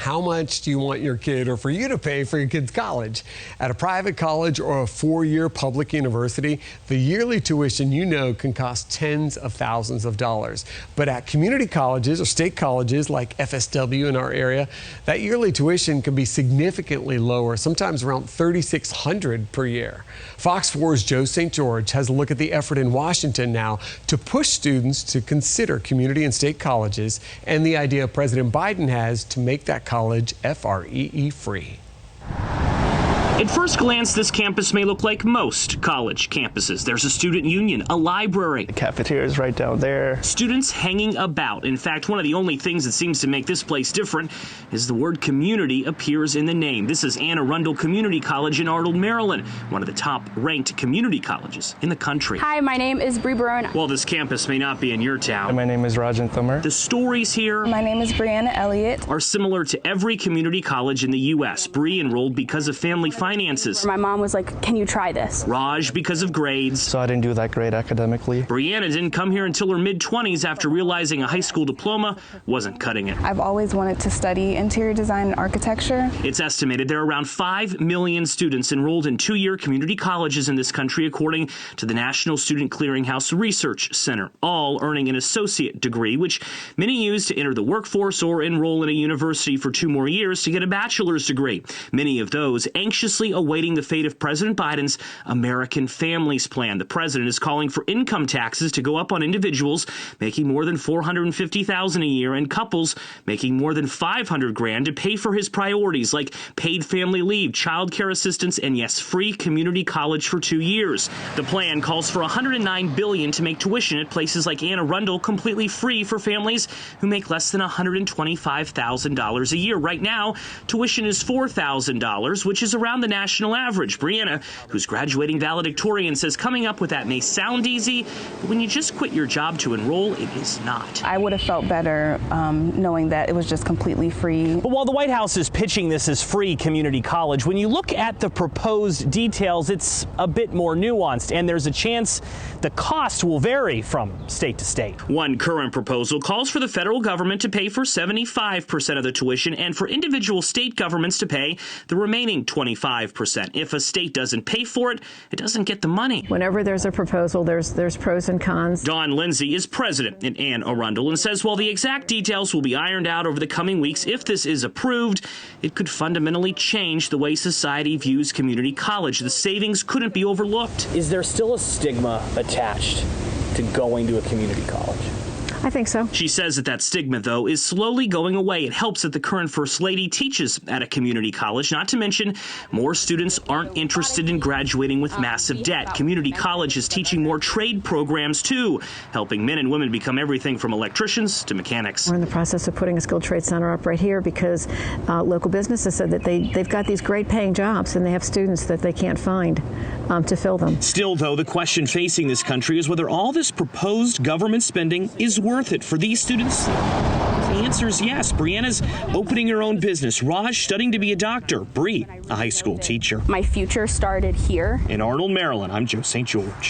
How much do you want your kid or for you to pay for your kid's college? At a private college or a four-year public university, the yearly tuition can cost tens of thousands of dollars. But at community colleges or state colleges like FSW in our area, that yearly tuition can be significantly lower, sometimes around $3,600 per year. Fox 4's Joe St. George has a look at the effort in Washington now to push students to consider community and state colleges and the idea President Biden has to make that college FREE free. At first glance, this campus may look like most college campuses. There's a student union, a library. The cafeteria is right down there. Students hanging about. In fact, one of the only things that seems to make this place different is the word community appears in the name. This is Anne Arundel Community College in Arnold, Maryland, one of the top-ranked community colleges in the country. Hi, my name is Bree Barone. While this campus may not be in your town, My name is Rajan Thumar. the stories here My name is Brianna Elliott. are similar to every community college in the U.S. Bree enrolled because of family finances. My mom was like, can you try this? Raj because of grades. So I didn't do that great academically. Brianna didn't come here until her mid-20s after realizing a high school diploma wasn't cutting it. I've always wanted to study interior design and architecture. It's estimated there are around 5 million students enrolled in two-year community colleges in this country, according to the National Student Clearinghouse Research Center, all earning an associate degree, which many use to enter the workforce or enroll in a university for 2 more years to get a bachelor's degree. Many of those anxiously awaiting the fate of President Biden's American Families Plan. The president is calling for income taxes to go up on individuals making more than $450,000 a year and couples making more than $500,000 to pay for his priorities like paid family leave, child care assistance, and yes, free community college for 2 years. The plan calls for $109 billion to make tuition at places like Anne Arundel completely free for families who make less than $125,000 a year. Right now, tuition is $4,000, which is around the national average. Brianna, who's graduating valedictorian, says coming up with that may sound easy, but when you just quit your job to enroll, it is not. I would have felt better knowing that it was just completely free. But while the White House is pitching this as free community college, when you look at the proposed details, it's a bit more nuanced, and there's a chance the cost will vary from state to state. One current proposal calls for the federal government to pay for 75% of the tuition and for individual state governments to pay the remaining 25%. If a state doesn't pay for it, it doesn't get the money. Whenever there's a proposal, there's pros and cons. Dawn Lindsay is president at Anne Arundel and says while the exact details will be ironed out over the coming weeks, if this is approved, it could fundamentally change the way society views community college. The savings couldn't be overlooked. Is there still a stigma attached to going to a community college? I think so. She says that stigma, though, is slowly going away. It helps that the current First Lady teaches at a community college, not to mention more students aren't interested in graduating with massive debt. Community college is teaching more trade programs, too, helping men and women become everything from electricians to mechanics. We're in the process of putting a skilled trade center up right here because local businesses said that they've got these great paying jobs and they have students that they can't find to fill them. Still, though, the question facing this country is whether all this proposed government spending is worth it for these students. The answer is yes. Brianna's opening her own business. Raj studying to be a doctor. Bree, a high school teacher. My future started here. In Arnold, Maryland, I'm Joe St. George.